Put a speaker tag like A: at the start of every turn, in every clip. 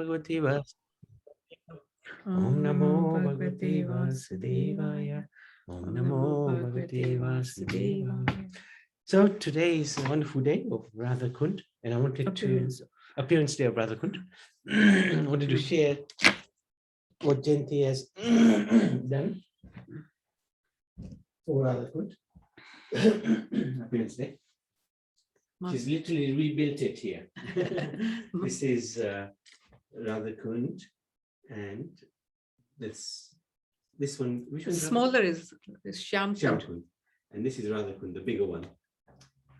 A: Bhagavate Om Namo Bhagavate Vasudevaya. Om Namo Bhagavate Vasudevaya. So today is a wonderful day of Radhakund, and I wanted to appearance day of Radhakund. I wanted to share what Jayanti has done for Radhakund. Appearance day. She's literally rebuilt it here. This is Radhakund, and this one, which one?
B: Smaller is Shyamkund.
A: And this is Radhakund, the bigger one.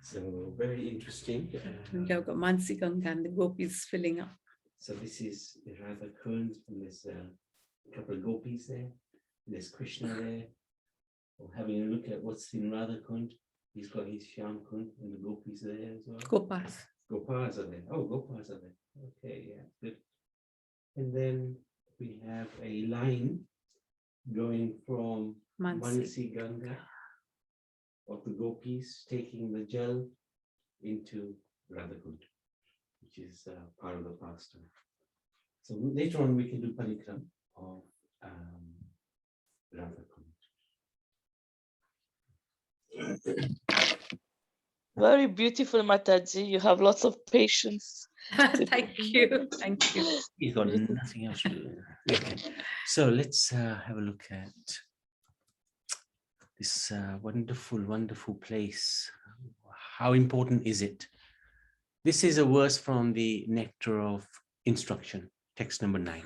A: So very interesting.
B: We've got Mansikang and the gopis filling up.
A: So this is Radhakund, and there's a couple of gopis there. There's Krishna there. We're having a look at what's in Radhakund. He's got his Shyamkund and the gopis there as well.
B: Gopas.
A: Gopas are there. Oh, Gopas are there. Okay, yeah, good. And then we have a line going from Mansi Ganga of the gopis taking the jal into Radhakund, which is part of the pastime. So later on we can do parikram of Radhakund.
C: Very beautiful, Mataji. You have lots of patience.
B: Thank you. Thank you.
A: He's got nothing else to do. Okay. So let's have a look at this wonderful, wonderful place. How important is it? This is a verse from the Nectar of Instruction, text number 9.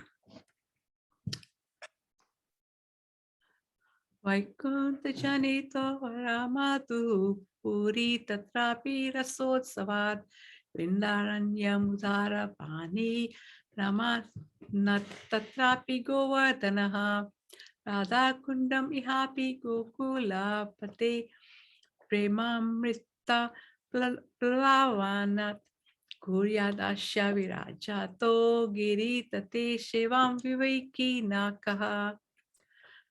B: Vaikunta Janito Ramatu Puri Tatrapi Rasotsavad Vrindaranyam Udara Pani Ramat Tatrapi Govardhanaha Radhakundam Ihapi Gokula Pate Premamrita Plavanat Kuryadasya Virajato Giritate Shivam Viveki Nakaha.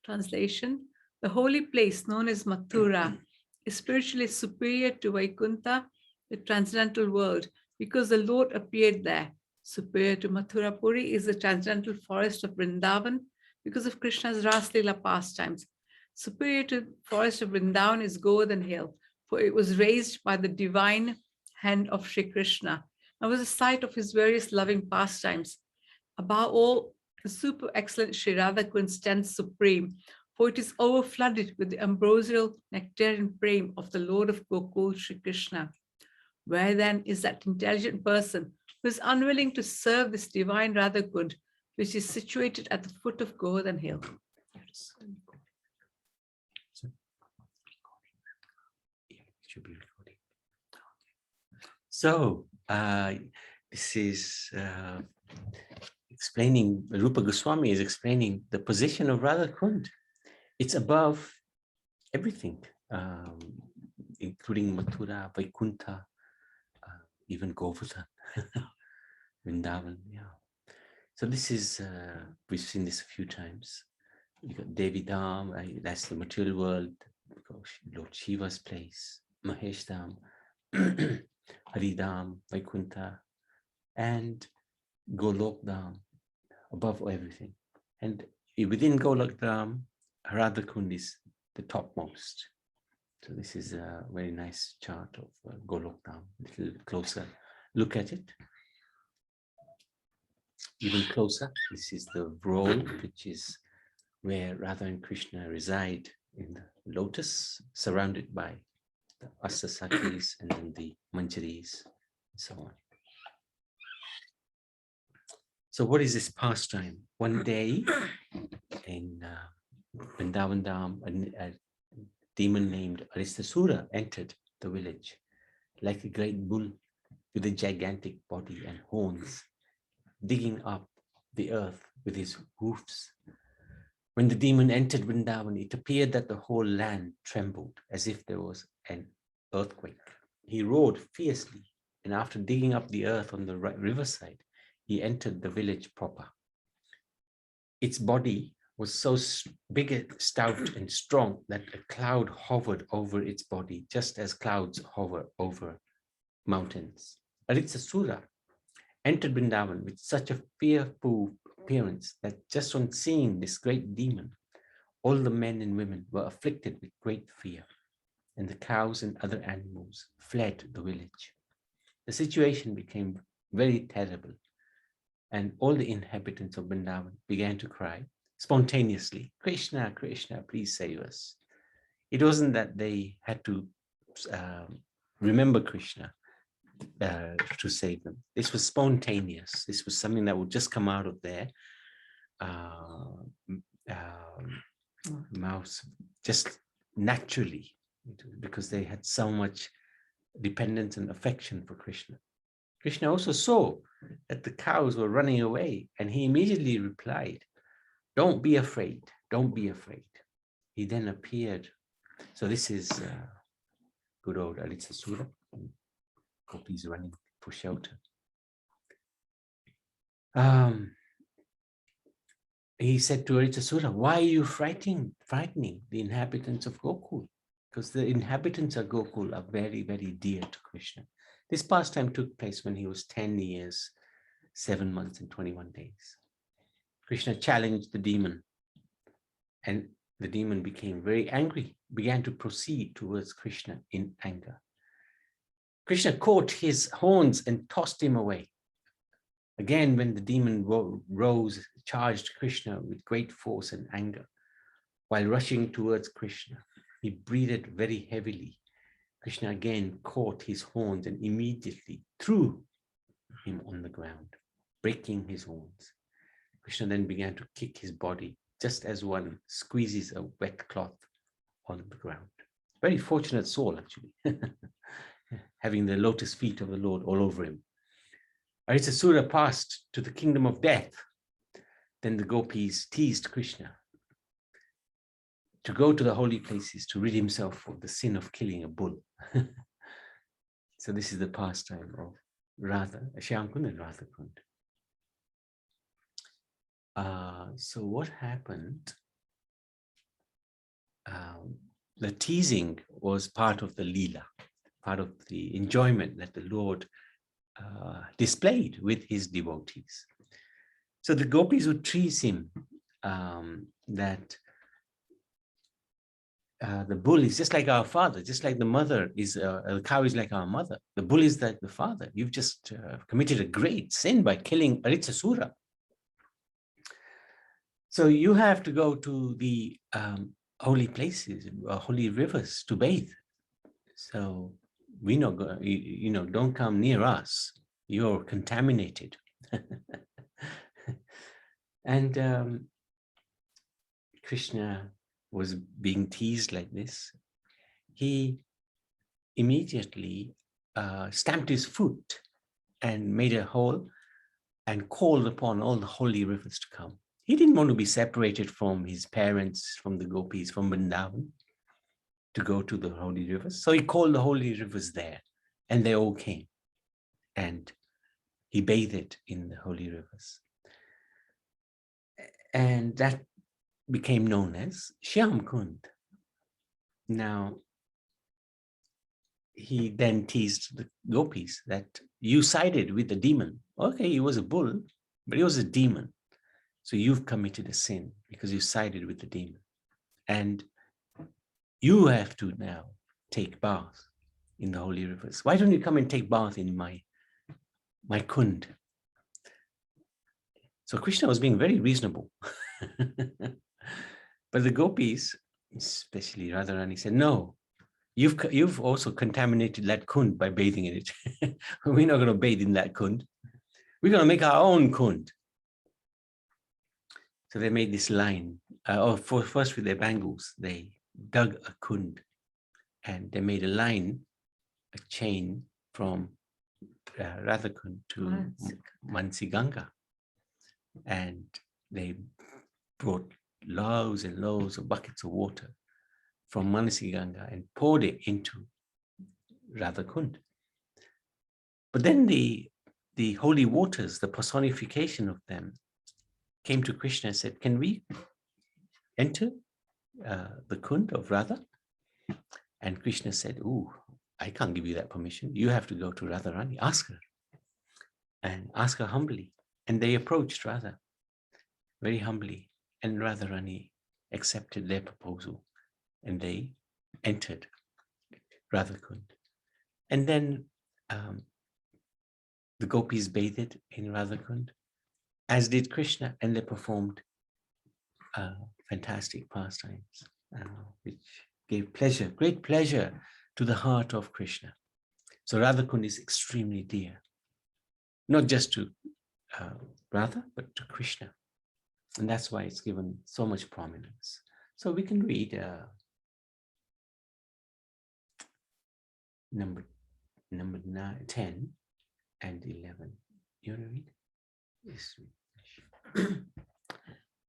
B: Translation: the holy place known as Mathura is spiritually superior to Vaikunta, the transcendental world, because the Lord appeared there. Superior to Mathura Puri is the transcendental forest of Vrindavan because of Krishna's Raslila pastimes. Superior to the forest of Vrindavan is Govardhan Hill, for it was raised by the divine hand of Sri Krishna and was the site of his various loving pastimes. Above all, the super excellent Sri Radhakund stands supreme, for it is overflooded with the ambrosial nectarian prem of the Lord of Gokul, Sri Krishna. Where then is that intelligent person who is unwilling to serve this divine Radhakund, which is situated at the foot of Govardhan Hill?
A: So this is explaining, Rupa Goswami is explaining the position of Radhakund. It's above everything, including Mathura, Vaikunta, even Govardhan, Vrindavan. Yeah. So this is, we've seen this a few times. You got Devi Dham, that's the material world. Lord Shiva's place, Mahesh Dham, Haridham, Vaikunta, and Golok Dham, above everything. And within Golok Dham, Radhakund is the topmost. So this is a very nice chart of Golok Dham. A little closer look at it. Even closer, this is the roll, which is where Radha and Krishna reside in the lotus, surrounded by the Astasakis and then the Manjaris and so on. So what is this pastime? One day in Vrindavan Dham, a demon named Aristasura entered the village like a great bull with a gigantic body and horns, digging up the earth with his hoofs. When the demon entered Vrindavan, it appeared that the whole land trembled as if there was an earthquake. He roared fiercely, and after digging up the earth on the riverside, he entered the village proper. Its body was so big, stout, and strong that a cloud hovered over its body, just as clouds hover over mountains. Aristasura entered Vrindavan with such a fearful appearance that just on seeing this great demon, all the men and women were afflicted with great fear, and the cows and other animals fled the village. The situation became very terrible, and all the inhabitants of Vrindavan began to cry spontaneously, Krishna, Krishna, please save us. It wasn't that they had to remember Krishna to save them. This was spontaneous. This was something that would just come out of their mouths just naturally, because they had so much dependence and affection for Krishna. Krishna also saw that the cows were running away, and he immediately replied, don't be afraid, don't be afraid. He then appeared. So this is good old Aritasura. Gopis running for shelter. He said to Aritasura, why are you frightening the inhabitants of Gokul? Because the inhabitants of Gokul are very, very dear to Krishna. This pastime took place when he was 10 years, 7 months, and 21 days. Krishna challenged the demon, and the demon became very angry, began to proceed towards Krishna in anger. Krishna caught his horns and tossed him away. Again, when the demon rose, charged Krishna with great force and anger. While rushing towards Krishna, he breathed very heavily. Krishna again caught his horns and immediately threw him on the ground, breaking his horns. Krishna then began to kick his body, just as one squeezes a wet cloth on the ground. Very fortunate soul, actually, having the lotus feet of the Lord all over him. Aritasura passed to the kingdom of death. Then the gopis teased Krishna to go to the holy places to rid himself of the sin of killing a bull. So this is the pastime of Shyamkund and Radhakund. So what happened? The teasing was part of the Leela, part of the enjoyment that the Lord displayed with his devotees. So the gopis would tease him that the bull is just like our father, just like the mother is, the cow is like our mother. The bull is like the father. You've just committed a great sin by killing Aritasura. So you have to go to the holy places, holy rivers to bathe. So we not go, don't come near us. You're contaminated. And Krishna was being teased like this. He immediately stamped his foot and made a hole and called upon all the holy rivers to come. He didn't want to be separated from his parents, from the gopis, from Vrindavan, to go to the holy rivers. So he called the holy rivers there, and they all came. And he bathed in the holy rivers. And that became known as Shyamkund. Now, he then teased the gopis that you sided with the demon. Okay, he was a bull, but he was a demon. So you've committed a sin because you sided with the demon. And you have to now take bath in the holy rivers. Why don't you come and take bath in my kund? So Krishna was being very reasonable. But the gopis, especially Radharani, said, no, you've also contaminated that kund by bathing in it. We're not going to bathe in that kund. We're going to make our own kund. So they made this line. First with their bangles, they dug a kund and they made a line, a chain from Radhakund to Mansiganga. And they brought loads and loads of buckets of water from Mansiganga and poured it into Radhakund. But then the holy waters, the personification of them, came to Krishna and said, can we enter the kund of Radha? And Krishna said, ooh, I can't give you that permission. You have to go to Radharani, ask her. and ask her humbly. And they approached Radha very humbly, and Radharani accepted their proposal, and they entered Radhakund. And then the gopis bathed in Radhakund, as did Krishna, and they performed fantastic pastimes, which gave pleasure, great pleasure to the heart of Krishna. So Radhakund is extremely dear, not just to Radha, but to Krishna. And that's why it's given so much prominence. So we can read number 9, 10 and 11. You want to read? Yes.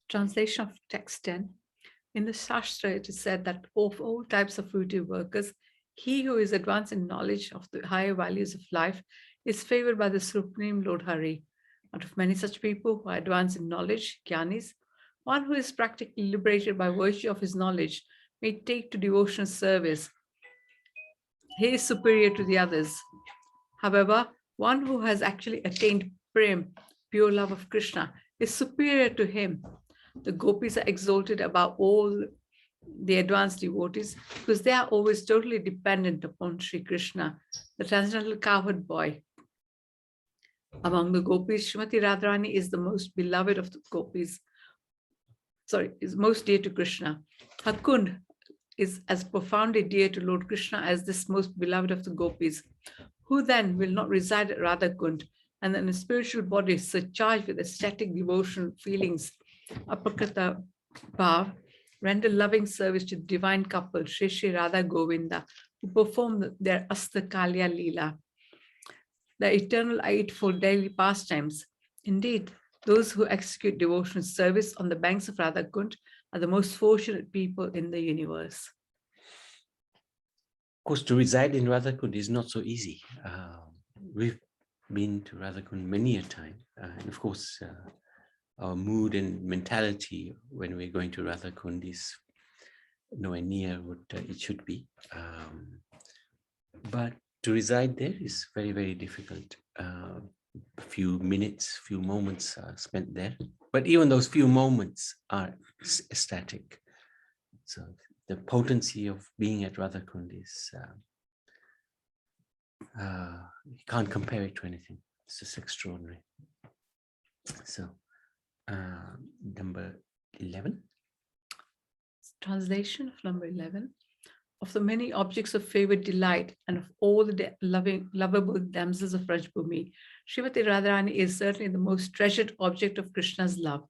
B: Translation of text 10. In the Shastra, it is said that of all types of fruitive workers, he who is advanced in knowledge of the higher values of life is favored by the Supreme Lord Hari. Out of many such people who are advanced in knowledge, jnanis, one who is practically liberated by virtue of his knowledge may take to devotional service. He is superior to the others. However, one who has actually attained prem, pure love of Krishna, is superior to him. The gopis are exalted above all the advanced devotees because they are always totally dependent upon Sri Krishna, the transcendental cowherd boy. Among the gopis, Srimati Radharani is the most beloved of the gopis. Is most dear to Krishna. Radhakund is as profoundly dear to Lord Krishna as this most beloved of the gopis. Who then will not reside at Radhakund and in a spiritual body surcharged with ecstatic devotional feelings, apakrita bhav, render loving service to the divine couple, Shri Shri Radha Govinda, who perform their Astakalya Leela, the eternal eightfold daily pastimes. Indeed, those who execute devotional service on the banks of Radhakund are the most fortunate people in the universe.
A: Of course, to reside in Radhakund is not so easy. We've been to Radhakund many a time. And of course, our mood and mentality when we're going to Radhakund is nowhere near what it should be. But to reside there is very, very difficult. A few minutes, few moments are spent there. But even those few moments are ecstatic. So the potency of being at Radhakund is, you can't compare it to anything. It's just extraordinary. So, number 11.
B: Translation of number 11. Of the many objects of favored delight and of all the lovable damsels of Rajbhumi, Srimati Radharani is certainly the most treasured object of Krishna's love.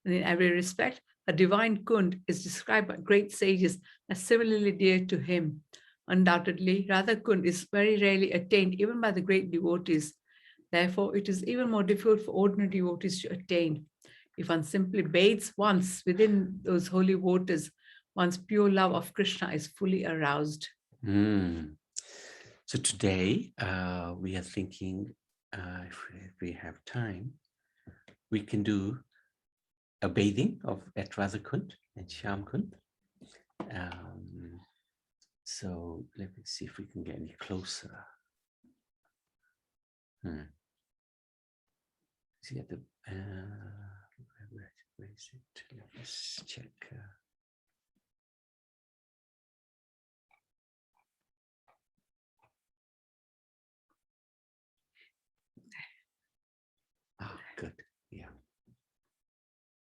B: And in every respect, a divine Kund is described by great sages as similarly dear to him. Undoubtedly, Radhakund is very rarely attained even by the great devotees. Therefore, it is even more difficult for ordinary devotees to attain. If one simply bathes once within those holy waters, one's pure love of Krishna is fully aroused.
A: So today, we are thinking, if we have time, we can do a bathing at Radhakund and Shyamkund. So let me see if we can get any closer. See at the where is it? Let's check. Good. Yeah.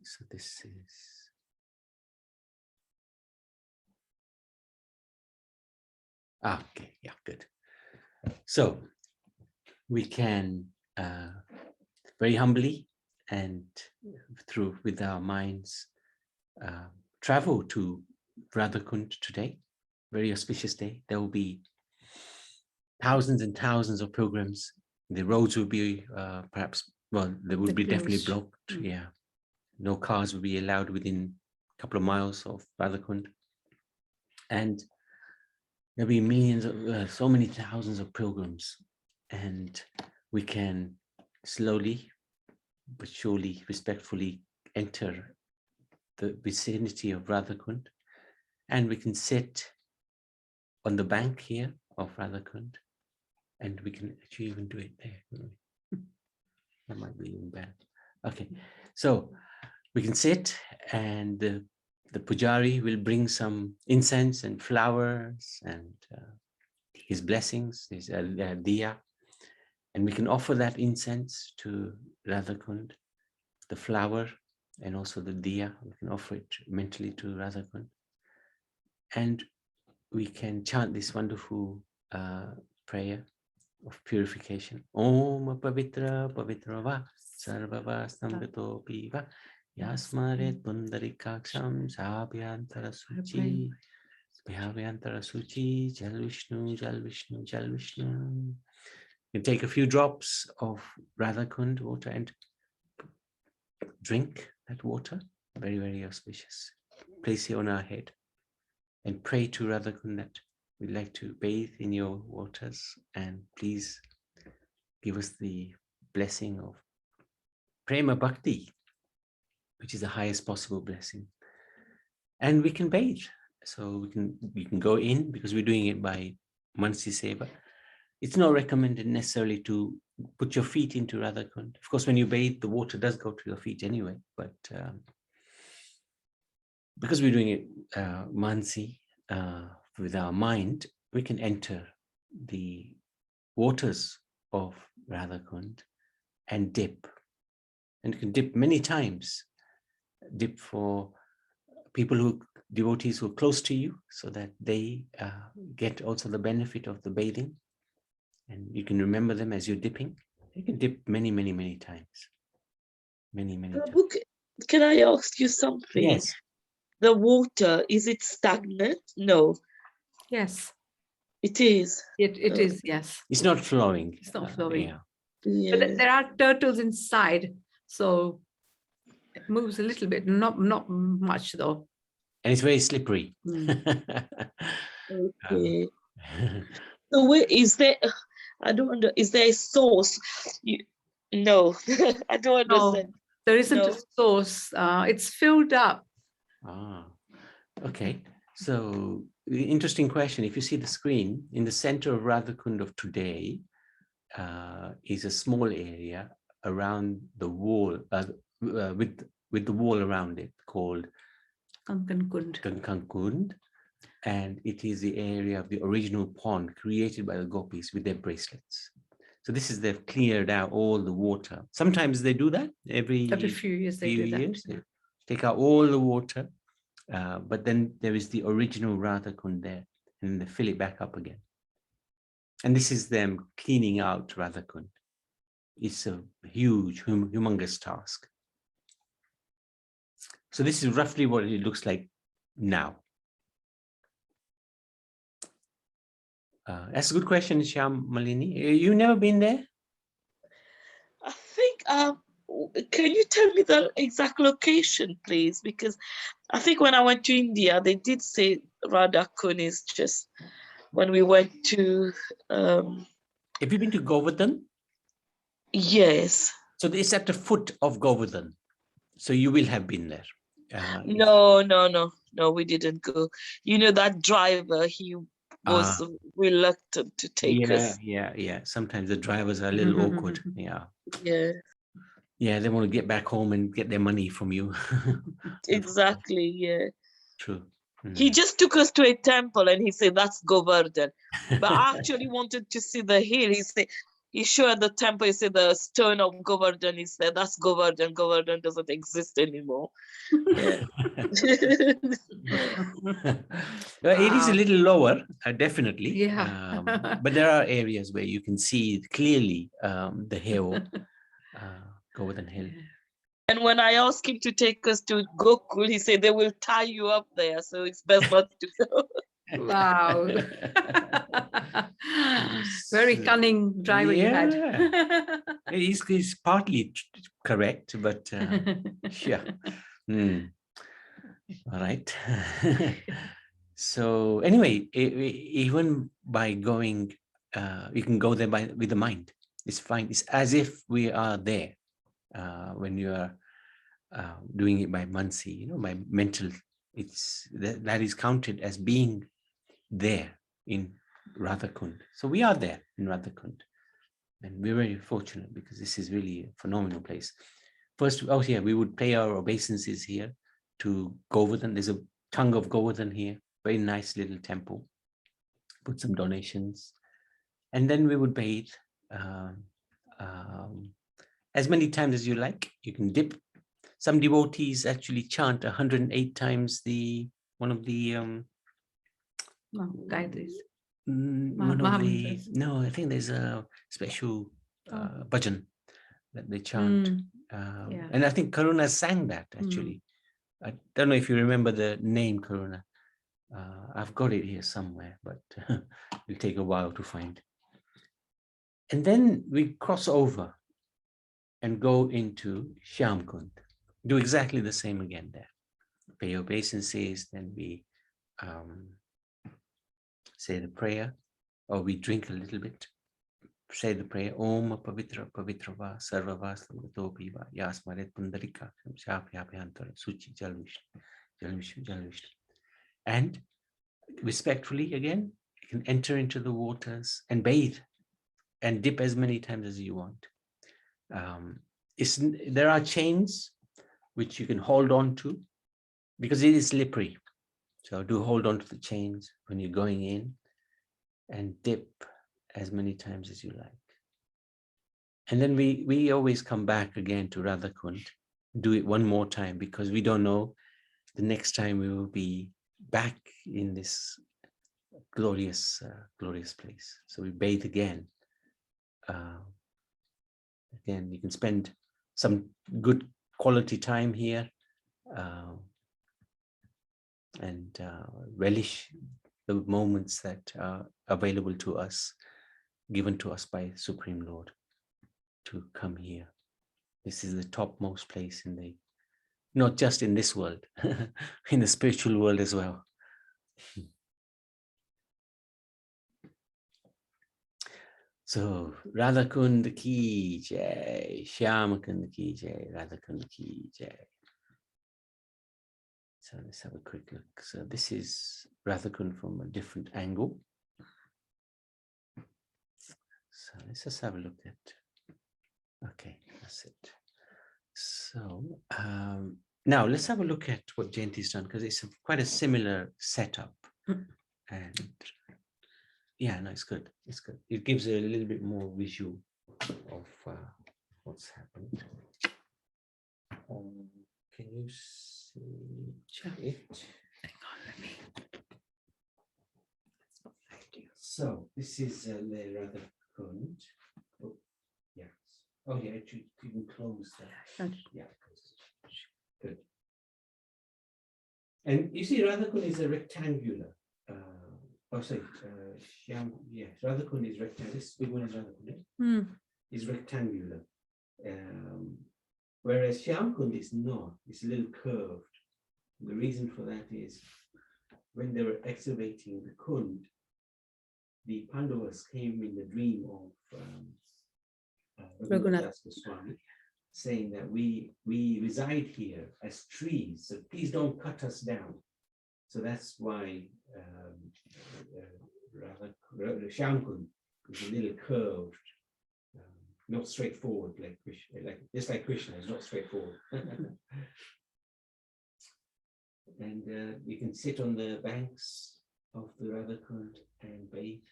A: So this is. Okay. Yeah. Good. So we can very humbly and with our minds travel to Radhakund today. Very auspicious day. There will be thousands and thousands of pilgrims. The roads will be they will be definitely blocked. Yeah. No cars will be allowed within a couple of miles of Radhakund. And there'll be millions of, so many thousands of pilgrims. And we can slowly but surely, respectfully enter the vicinity of Radhakund. And we can sit on the bank here of Radhakund. And we can actually even do it there. That might be even bad. Okay, so we can sit, and the pujari will bring some incense and flowers and his blessings, his diya, and we can offer that incense to Radhakund, the flower, and also the diya. We can offer it mentally to Radhakund, and we can chant this wonderful prayer of purification. Om pavitra pavitra va sarvava stamgato piva yasmaret pundarikaksham sabhyantara suchi bhyavantara suchi jal Vishnu jal Vishnu jal Vishnu. You take a few drops of Radhakund water and drink that water. Very, very auspicious. Place it on our head and pray to Radhakund that we'd like to bathe in your waters, and please give us the blessing of prema bhakti, which is the highest possible blessing. And we can bathe. So we can go in, because we're doing it by Mansi Seva. It's not recommended necessarily to put your feet into Radhakund. Of course, when you bathe, the water does go to your feet anyway, but because we're doing it Mansi, with our mind, we can enter the waters of Radhakund and dip. And you can dip many times. Dip for devotees who are close to you, so that they get also the benefit of the bathing. And you can remember them as you're dipping. You can dip many, many, many times. Many, many times.
C: Can I ask you something?
A: Yes.
C: The water, is it stagnant? No.
B: Yes,
C: It is.
B: it is, yes.
A: It's not flowing.
B: It's not flowing.
A: Yeah.
C: Yeah.
B: But there are turtles inside, so it moves a little bit, not much though.
A: And it's very slippery.
C: Okay. So where is there? I don't know. Is there a source? No, I don't
B: No,
C: understand.
B: there isn't
C: No.
B: a source. It's filled up.
A: Okay. So the interesting question, if you see the screen, in the center of Radhakund of today is a small area around the wall, with the wall around it, called
B: Kankankund.
A: Kankankund. And it is the area of the original pond created by the gopis with their bracelets. So this is, they've cleared out all the water. Sometimes they do that every
B: few years they do that.
A: They take out all the water, but then there is the original Radhakund there, and they fill it back up again. And this is them cleaning out Radhakund. It's a huge, humongous task. So this is roughly what it looks like now. That's a good question, Shyam Malini. You've never been there?
C: I think. Can you tell me the exact location, please? Because I think when I went to India, they did say Radhakund is just when we went to.
A: Have you been to Govardhan?
C: Yes.
A: So it's at the foot of Govardhan. So you will have been there.
C: No, we didn't go. You know, that driver, he was reluctant to take us.
A: Yeah. Sometimes the drivers are a little awkward. Yeah, they want to get back home and get their money from you.
C: Exactly, yeah.
A: True.
C: He just took us to a temple and he said, that's Govardhan. But I actually wanted to see the hill. He said, he showed the temple, he said the stone of Govardhan. He said, that's Govardhan. Govardhan doesn't exist anymore. Yeah.
A: Well, it is a little lower, definitely.
B: Yeah.
A: But there are areas where you can see clearly the hill, Govardhan Hill.
C: And when I asked him to take us to Gokul, he said they will tie you up there, so it's best not to go.
B: Wow. Very cunning driver you had.
A: He's partly correct, but yeah. All right. So anyway, even by going, you can go there with the mind. It's fine. It's as if we are there when you are doing it by Mansi, you know, by mental. It's that is counted as being there in Radhakund. So we are there in Radhakund. And we're very fortunate because this is really a phenomenal place. First, out here, we would pay our obeisances here to Govardhan. There's a tongue of Govardhan here, very nice little temple. Put some donations. And then we would bathe as many times as you like. You can dip. Some devotees actually chant 108 times one of the
B: Gayatris.
A: one of the
B: Mahamantras.
A: no, I think there's a special bhajan that they chant.
B: Yeah.
A: And I think Karuna sang that actually. I don't know if you remember the name Karuna. I've got it here somewhere, but it'll take a while to find. And then we cross over and go into Shyamkund. Do exactly the same again there. Pay obeisances, then we say the prayer, or we drink a little bit. Say the prayer, Om Pavitra Pavitrava Sarvava Slugatopi Va Yasmaret Pundarika Shapyapyantara Suchi Jalvishnu. And respectfully again, you can enter into the waters and bathe and dip as many times as you want. There are chains which you can hold on to because it is slippery. So do hold on to the chains when you're going in and dip as many times as you like. And then we always come back again to Radhakund, do it one more time because we don't know the next time we will be back in this glorious place. So we bathe again. Again, you can spend some good quality time here and relish the moments that are available to us, given to us by Supreme Lord to come here. This is the topmost place not just in this world, in the spiritual world as well. So Radhakund ki jai, Shyamkund ki jai, Radhakund ki jai. So let's have a quick look. So this is Radhakund from a different angle. So let's just have a look at, okay, that's it. So now let's have a look at what Jayanti's done because it's quite a similar setup. And yeah, no, it's good. It's good. It gives a little bit more visual of what's happened. Can you see it?
B: Hang on, let me.
A: So this is the Radhakund. Oh, yes. Oh, yeah. Actually, you can close that. Yeah. Good. And you see, Radhakund is a rectangular. Radhakund is rectangular. This big one is Radhakund. Is rectangular. Whereas Shyamkund is not. It's a little curved. The reason for that is when they were excavating the Kund, the Pandavas came in the dream of Raghunath Swami, saying that we reside here as trees, so please don't cut us down. So that's why Shyamkund is a little curved, not straightforward like Krishna, just like Krishna is not straightforward. And you can sit on the banks of the Radhakund and bathe,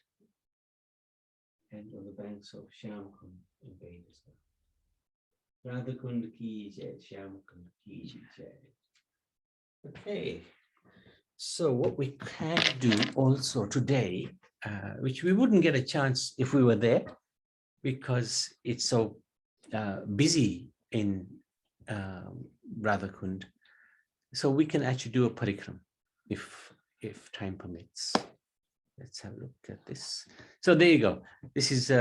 A: and on the banks of Shyamkund and bathe as well. Radhakund ki jai, Shyamkund ki jai. Okay, so what we can do also today, which we wouldn't get a chance if we were there, because it's so busy in Radhakund. So we can actually do a parikram if time permits. Let's have a look at this. So there you go. This is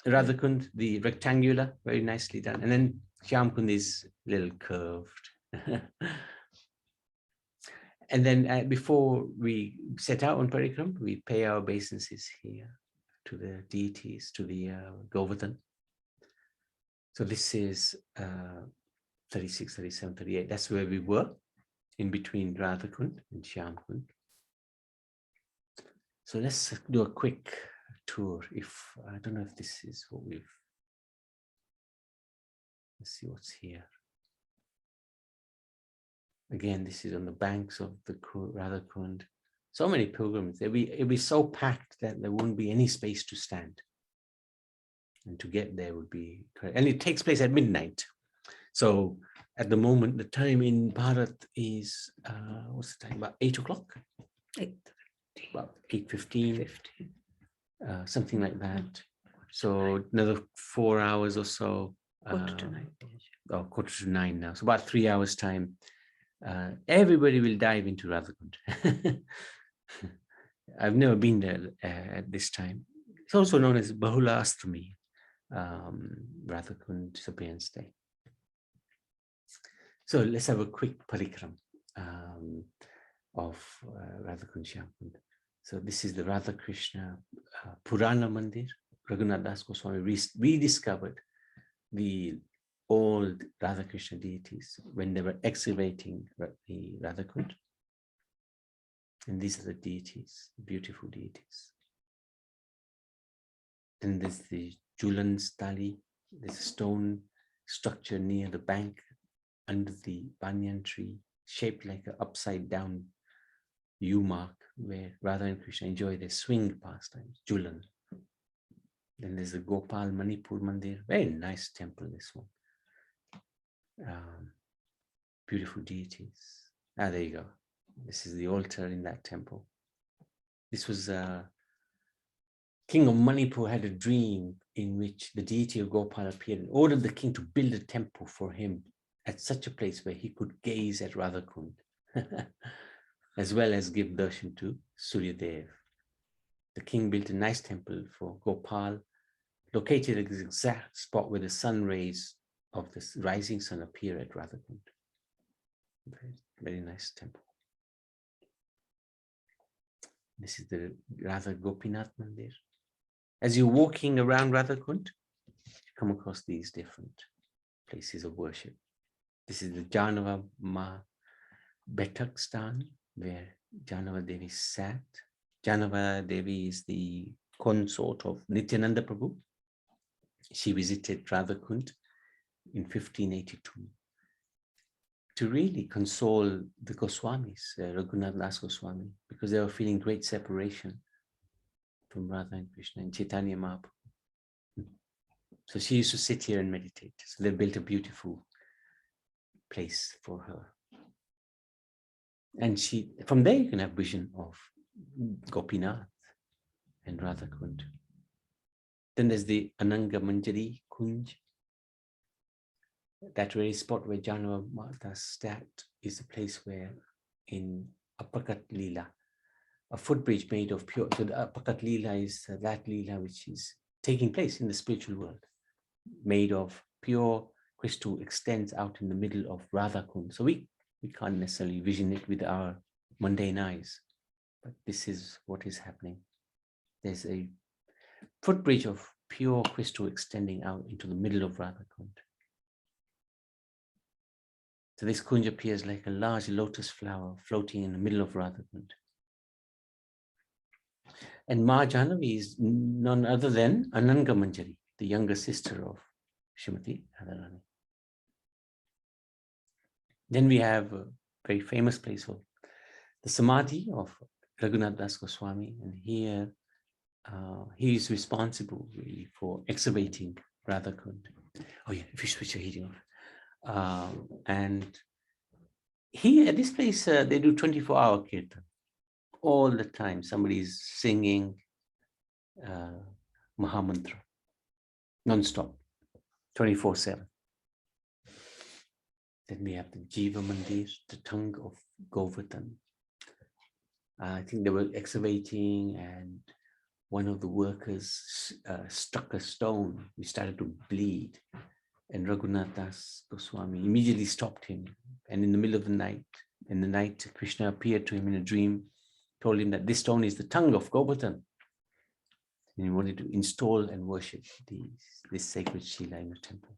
A: Radhakund, the rectangular, very nicely done. And then Shyamkund is a little curved. And then before we set out on parikram, we pay our obeisances here to the deities, to the Govardhan. So this is 36, 37, 38. That's where we were, in between Radhakund and Shyamkund. So let's do a quick tour. If I don't know if this is what we've. Let's see what's here. Again, this is on the banks of the Radhakund. So many pilgrims. It'll be so packed that there won't be any space to stand. And to get there would be correct. And it takes place at midnight. So at the moment, the time in Bharat is, what's the time? About 8 o'clock?
B: 8.
A: About 8:15, something like that. So another 4 hours or so.
B: Quarter to 9.
A: Oh, 8:45 now. So about 3 hours time. Everybody will dive into Radhakund. I've never been there at this time. It's also known as Bahula Astami, Radhakund Disappearance Day. So let's have a quick parikram of Radhakund Shyamkund. So this is the Radha Krishna Purana Mandir. Raghunath Das Goswami rediscovered the old Radha Krishna deities when they were excavating the Radhakund. And these are the deities, beautiful deities. Then there's the Julan Stali, there's a stone structure near the bank under the banyan tree, shaped like an upside down U mark, where Radha and Krishna enjoy their swing pastimes, Julan. Then there's the Gopal Manipur Mandir, very nice temple, this one. Beautiful deities. There you go. This is the altar in that temple. This was King of Manipur had a dream in which the deity of Gopal appeared and ordered the king to build a temple for him at such a place where he could gaze at Radhakund, as well as give darshan to Suryadev. The king built a nice temple for Gopal, located at the exact spot where the sun rays of the rising sun appear at Radhakund. Very, very nice temple. This is the Radha Gopinath Mandir. As you're walking around Radhakund, you come across these different places of worship. This is the Janava Ma Betak Stan, where Janava Devi sat. Janava Devi is the consort of Nityananda Prabhu. She visited Radhakund in 1582 to really console the Goswamis, Raghunath Das Goswami, because they were feeling great separation from Radha and Krishna and Chaitanya Mahaprabhu. So she used to sit here and meditate. So they built a beautiful place for her. And from there you can have vision of Gopinath and Radhakund. Then there's the Ananga Manjari Kunj. That very spot where Janava Mata sat is the place where in Apakat Leela, a footbridge made of pure, so the Apakat Leela is that Leela which is taking place in the spiritual world, made of pure crystal, extends out in the middle of Radhakund. So we can't necessarily vision it with our mundane eyes, but this is what is happening. There's a footbridge of pure crystal extending out into the middle of Radhakund. So this kunj appears like a large lotus flower floating in the middle of Radhakund. And Ma Jahnavi is none other than Ananga Manjari, the younger sister of Srimati Radharani. Then we have a very famous place of the Samadhi of Raghunath Das Goswami, and here he is responsible really for excavating Radhakund. Oh yeah, if you switch your heating off. And here at this place, they do 24-hour kirtan. All the time, somebody's singing Mahamantra, non-stop, 24/7. Then we have the Jiva Mandir, the tongue of Govardhan. I think they were excavating and one of the workers struck a stone. He started to bleed. And Raghunath Das Goswami immediately stopped him. And in the middle of the night, Krishna appeared to him in a dream, told him that this stone is the tongue of Govardhan. And he wanted to install and worship this sacred Shila in the temple.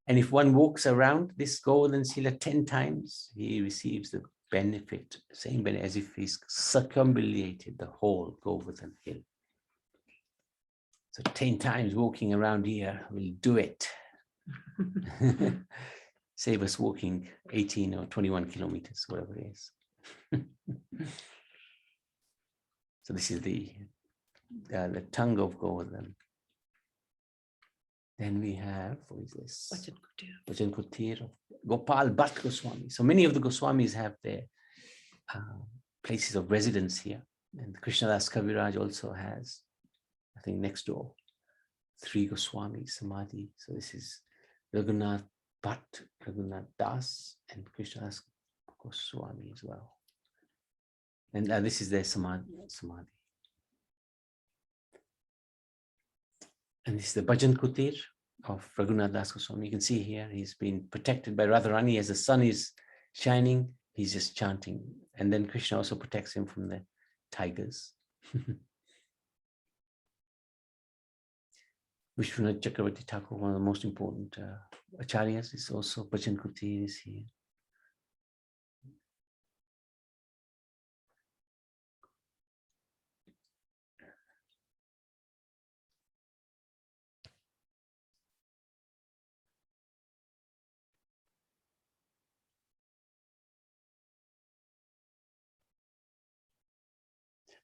A: And if one walks around this Govardhan Shila 10 times, he receives the benefit, same benefit as if he's circumambulated the whole Govardhan hill. So 10 times walking around here will do it. Save us walking 18 or 21 kilometers, whatever it is. So this is the tongue of Govardhan. Then we have, what is this? Bhajan Kutir of Gopal Bhatt Goswami. So many of the Goswamis have their places of residence here. And Krishnadas Kaviraj also has, I think, next door, 3 Goswami Samadhi. So this is Raghunath Bhatt, Raghunath Das, and Krishnadas Goswami as well. And this is their Samadhi. And this is the Bhajan Kutir of Raghunath Das Goswami. You can see here, he's been protected by Radharani. As the sun is shining, he's just chanting. And then Krishna also protects him from the tigers. Vishwanath Chakravarti Thakur, one of the most important acharyas, is also Bhajan Kutir is here.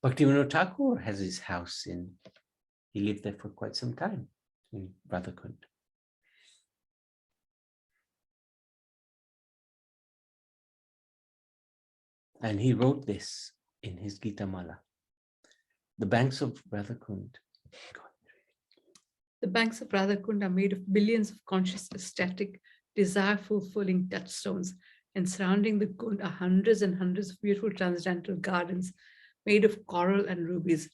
A: Bhaktivinoda Thakur has his house he lived there for quite some time in Radhakund. And he wrote this in his Gita Mala. The banks of Radhakund.
B: The banks of Radhakund are made of billions of conscious, ecstatic, desire-fulfilling touchstones, and surrounding the Kund are hundreds and hundreds of beautiful transcendental gardens made of coral and rubies.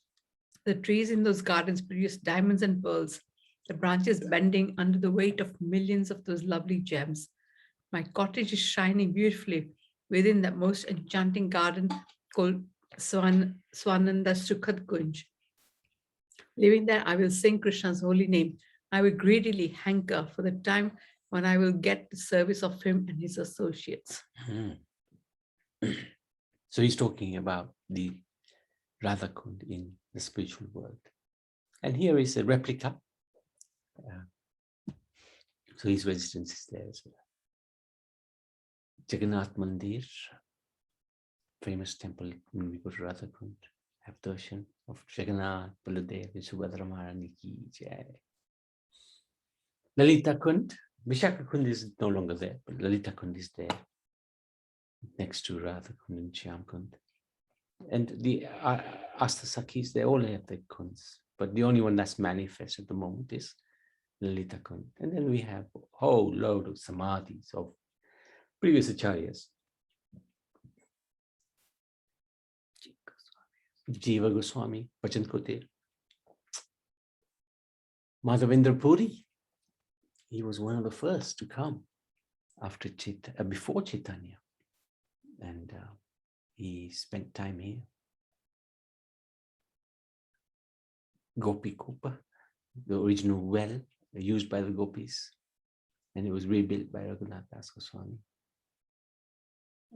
B: The trees in those gardens produce diamonds and pearls, the branches bending under the weight of millions of those lovely gems. My cottage is shining beautifully within that most enchanting garden called Swananda Sukhad Kunj. Living there, I will sing Krishna's holy name. I will greedily hanker for the time when I will get the service of him and his associates.
A: So he's talking about the Radhakund in the spiritual world. And here is a replica. So his residence is there as well. Jagannath Mandir, famous temple when we go to Radhakund, have darshan of Jagannath, Baladev, and Subhadra Maharani ki jai. Lalita Kund, Vishaka Kund is no longer there, but Lalita Kund is there, next to Radhakund and Shyam Kund. And the Asta Sakhis, they all have their kunds, but the only one that's manifest at the moment is Lalita Kund. And then we have a whole load of samadhis of previous acharyas. Jiva Goswami, Bhajan Kutir. Madhavendra Puri, he was one of the first to come after before Chaitanya. And he spent time here. Gopi Kupa, the original well used by the gopis, and it was rebuilt by Raghunath Das Goswami.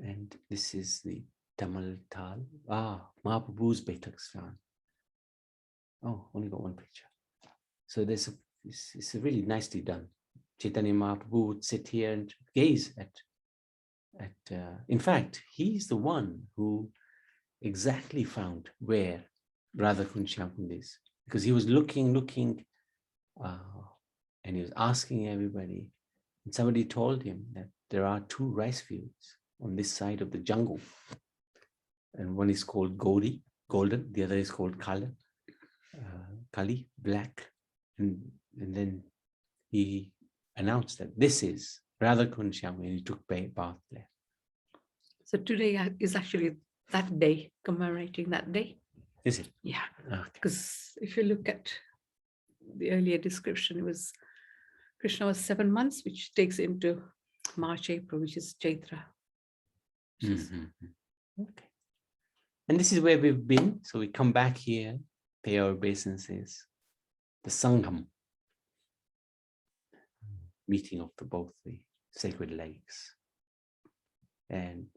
A: And this is the Tamal Tal. Mahaprabhu's Baitak Stan. Oh, only got one picture. So it's really nicely done. Chaitanya Mahaprabhu would sit here and gaze at in fact, he's the one who exactly found where Radhakund Shyamkund is, because he was looking, and he was asking everybody, and somebody told him that there are 2 rice fields on this side of the jungle, and one is called Gauri, golden, the other is called Kali, black, and then he announced that this is Radhakund Shyamkund, and he took a bath there.
B: So today is actually that day, commemorating that day.
A: Is it?
B: Yeah,
A: Okay.
B: because if you look at the earlier description, it was Krishna was 7 months, which takes into March, April, which is Chaitra.
A: Okay. And this is where we've been. So we come back here, pay our obeisances. The Sangham, meeting of both the sacred lakes, and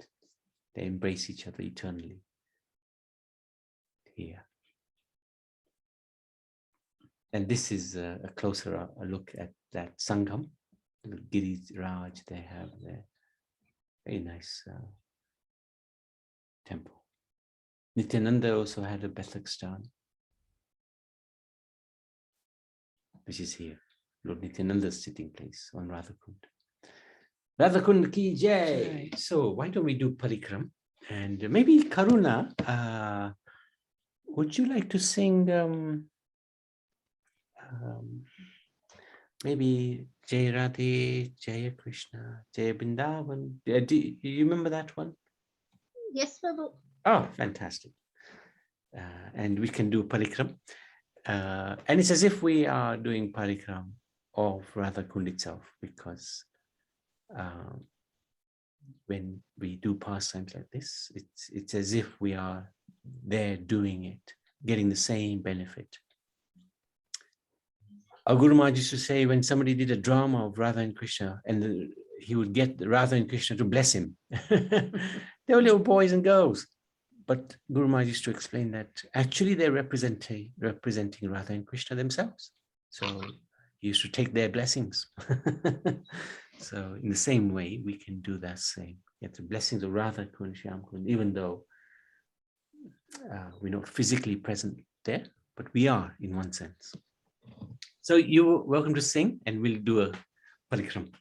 A: they embrace each other eternally here. And this is a closer look at that Sangam, the Giri Raj they have there. Very nice temple. Nityananda also had a Bethlehem, which is here. Lord Nityananda's sitting place on Radhakund. Radhakund ki jai. So why don't we do parikram? And maybe Karuna, would you like to sing maybe Jai Radhe, Jaya Krishna, Jaya Vrindavan? Do you remember that one?
D: Yes, Prabhu.
A: Oh, fantastic. And we can do parikram. And it's as if we are doing parikram of Radhakund itself, because when we do pastimes like this, it's as if we are there doing it, getting the same benefit. Our Guru Maharaj used to say, when somebody did a drama of Radha and Krishna, and he would get Radha and Krishna to bless him. They were little boys and girls. But Guru Maharaj used to explain that actually they're representing Radha and Krishna themselves. So he used to take their blessings. So in the same way, we can do that same. Get the blessings of Radhakund, Shyamkund, even though we're not physically present there, but we are in one sense. So you're welcome to sing, and we'll do a parikram.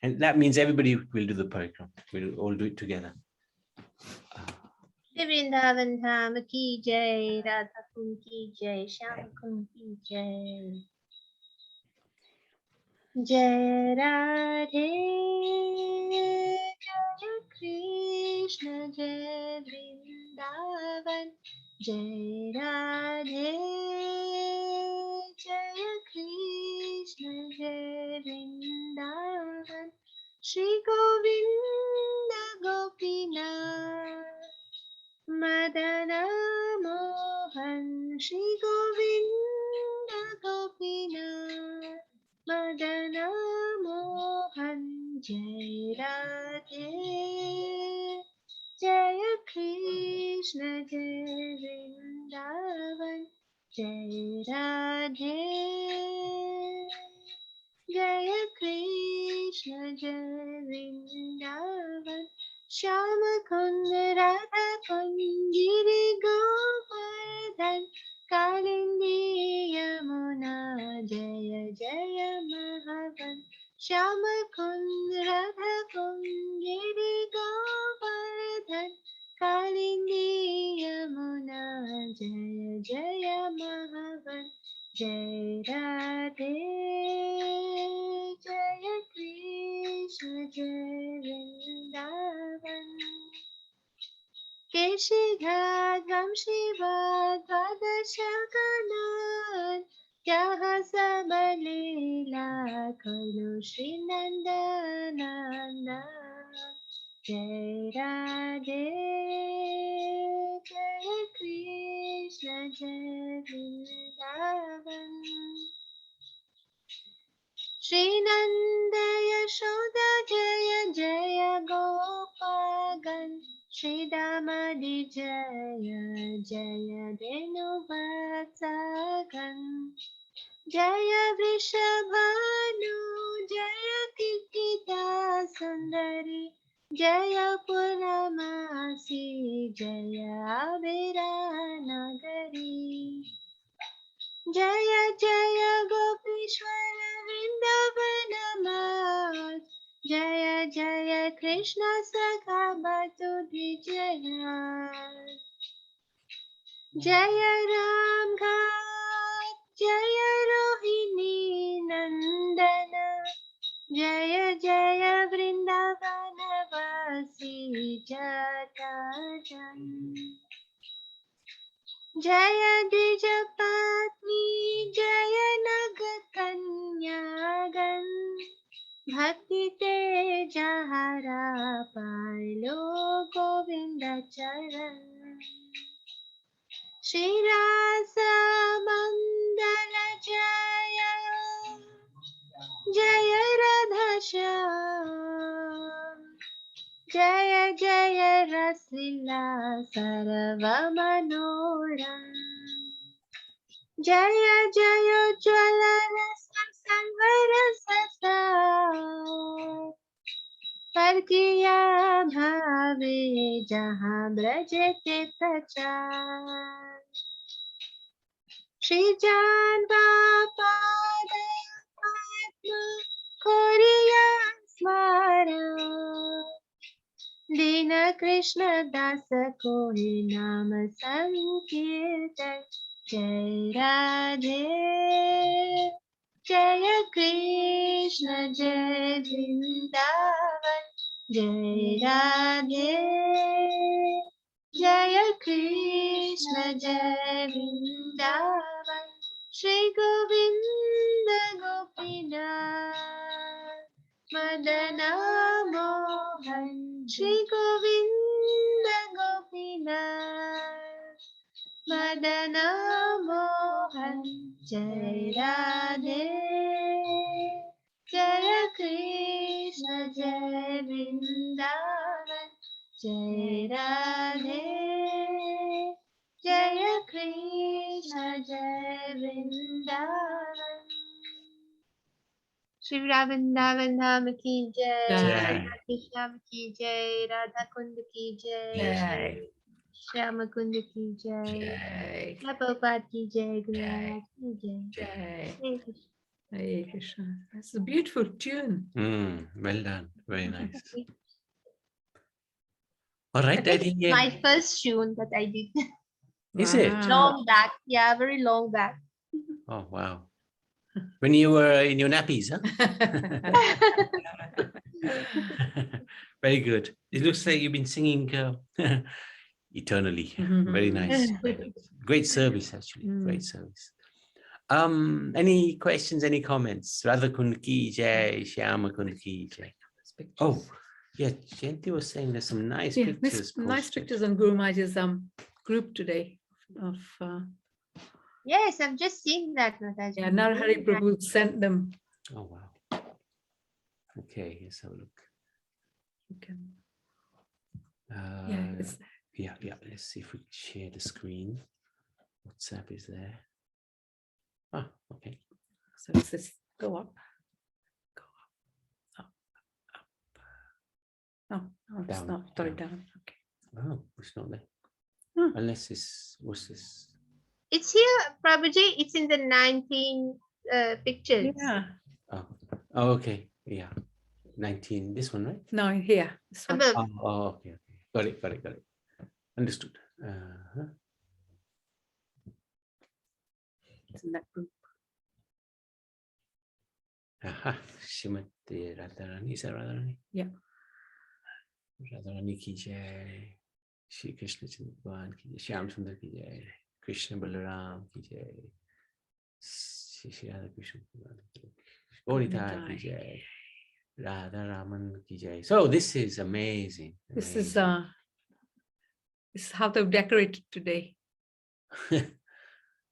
A: And that means everybody will do the parikram. We'll all do it together.
D: Vrindavan Dham ki jai, Radhakund ki jai, Shyamkund ki jai. Jai Radhe, Jai Krishna, Jai Vrindavan. Jai Radhe, Jai Krishna, Jai Vrindavan. Shri Govinda Gopinath, Madana Mohan. Shri Govinda Gopinath, Madana Mohan. Jai Radhe, Jaya Krishna, Jai Vrindavan. Jai Radhe, Jaya Krishna, Jai Vrindavan. Shyama Kund Radhakund Giri Govardhan Kalindi Yamuna Jaya Jaya Mahavan. Shyama Kund Radhakund Giri Govardhan Kalindi Yamuna Jaya Jaya Mahavan. Jai Radhe, Jaya Krishna, Jai Vrindavan. Keshighat Vamshivat Vadashakanan Kyaha Sabalila Kalu Shri Nandananda. Jai Radhe, Jaya Krishna, Jai Vrindavan. Shri Nanda Yashoda Jaya Jaya Gopagan. Shri Damadi Jaya Jaya Dhenu Vatsagan. Jaya Vrishabhanu Jaya Kirtita Sundari. Jaya Puramasi Jaya Abhira Nagari. Jaya Jaya Gopishwara Vrindavanamad. Jaya Jaya Krishna Sakha Bhatudhi Jaya. Jaya Ram Ghat Jaya Rohini Nandana. Jaya Jaya Vrindavanavasi Jatajan. Jaya Dijapatni Jaya Nagakanyagan. Bhakti te jahara pailo Govinda charan. Shri Rasa Mandala Jaya Jaya Radha Shyam. Jaya Jaya Raslila Sarva Manoram. Jaya Jaya Jwala Rasa Sarvarasa कर किया भावे जहाँ ब्रज के प्रचार श्री जान बापा खोरिया स्मरण दीन कृष्ण दास को नाम संकीर्तन जय राधे जय कृष्ण जय वृंदावन जय राधे जय कृष्ण जय वृंदावन श्री गोविंद गोपीनाथ मदना मोहन श्री गोविंद गोपीनाथ मदना मोहन जय राधे जय कृष्ण जय वृंदावन जय राधे जय कृष्ण जय वृंदावन श्री वृंदावन धाम की जय
B: जय।
D: राधा कृष्ण की जय राधा कुंड की जय
B: Jai.
D: श्याम कुंड की जय
B: Jai.
D: प्रभुपाद की जय गुरु महाराज की जय
B: Jai.
D: जय Krishna
B: Hare Krishna. That's a beautiful tune.
A: Well done. Very nice.
D: I
A: All right. I
D: think
A: think,
D: it's
A: yeah.
D: my first tune that I did
A: Is it?
B: Wow.
D: long back. Yeah, very long back.
A: Oh, wow. When you were in your nappies, huh? Very good. It looks like you've been singing eternally. Very nice. Great service, actually. Great service. Any questions, any comments? Radhakund ki jai, Shyamakund ki jai. Oh, yeah. Jayanti was saying there's some nice
B: Yeah,
A: pictures.
B: nice
A: posted.
B: pictures on Guru Maharaj's group today of
D: Yes, I've just seen that, Mataji.
B: yeah, Narhari Prabhu sent them.
A: Oh, wow. Okay, let's have a look.
B: You can,
A: Uh,
B: yeah, it's
A: yeah. Let's see if we can share the screen. WhatsApp is there. Ah, okay.
B: so it says go up. Go up. Oh, no, it's
A: Down,
B: not. Sorry,
A: down.
B: down. Okay.
A: Oh, it's not there.
B: Hmm.
A: Unless it's, what's this?
D: It's here, Prabhuji. It's in the 19 pictures.
B: Yeah.
A: Oh, okay. Yeah. 19, this one, right?
B: No, here. This one.
D: Above.
A: Oh, okay. Got it. Understood.
B: It's in that group.
A: Aha. Shrimati Radharani. Is that Radharani?
B: Yeah.
A: Radharani ki jai. Shri Krishna Chandran ki jai. Shyam Sundar ki jai. Krishna Balaram ki jai. Shri Radha Krishna Gaurita ki jai. Radha Raman ki jai. So this is amazing.
B: This is how they've decorated today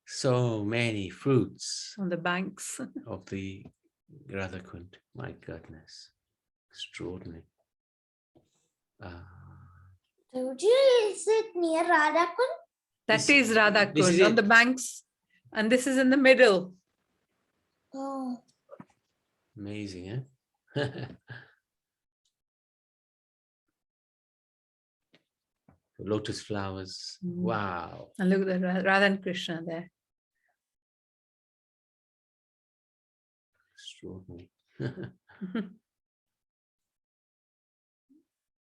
A: So many fruits
B: on the banks.
A: of the Radhakund. My goodness. Extraordinary.
D: Is it near Radhakund?
B: That
A: This-
B: is Radhakund
A: this is
B: on
A: it.
B: the banks, and this is in the middle.
D: Oh.
A: Amazing, eh? The lotus flowers. Wow.
B: And look at the Radha and Krishna there.
A: Extraordinary.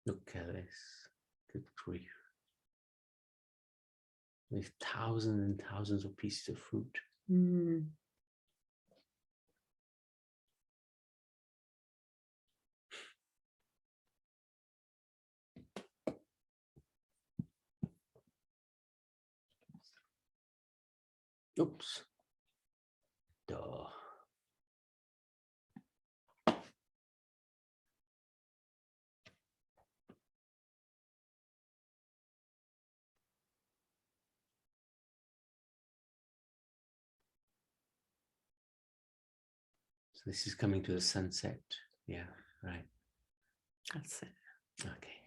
A: Look at this. Good grief. There's thousands and thousands of pieces of fruit.
B: Mm.
A: Oops. Duh. So this is coming to the sunset. Yeah, right.
B: That's it.
A: Okay.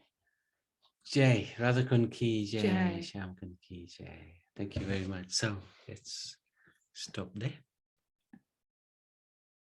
A: Jai, Radhakund ki jai,
B: Jai.
A: Shyamkund ki jai. Thank you very much. So let's stop there.